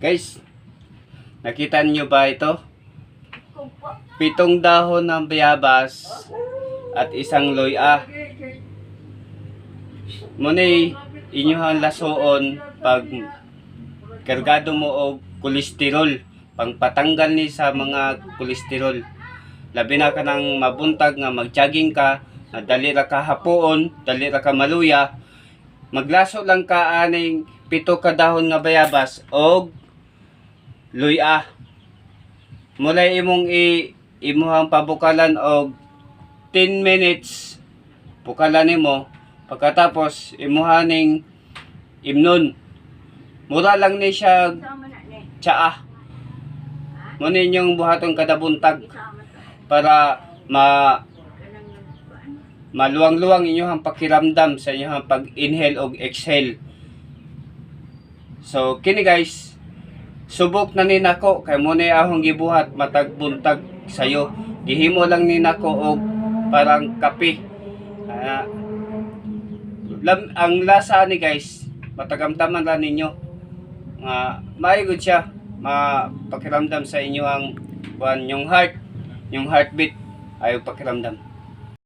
Guys, nakita niyo ba ito? 7 dahon ng bayabas at isang loya. Muna'y inyuhang lasoon pag kargado mo og kolesterol, pangpatanggal ni sa mga kolesterol. Labi na ka nang mabuntag nga mag-jogging ka, na dali ra ka hapuon, dali ra ka maluya, maglaso lang ka aning 7 ka dahon nga bayabas og luya. Mulay imong imuhang pabukalan og 10 minutes. Bukalan nimo, pagkatapos imuhaning imnon. Mura lang ni siya tsaa. Muna inyong buhaton kada buntag para maluwang-luwang inyong pakiramdam sa inyong pag-inhale o exhale. So kini guys, subok na ni nako kay mo na akong gibuhat matag buntag sayo. Gihimo lang ni nako og parang kape. Ang lasa ni guys, matagamtaman ra ninyo nga maayod siya, mapakiramdam sa inyo ang yung heartbeat ayo pakiramdam.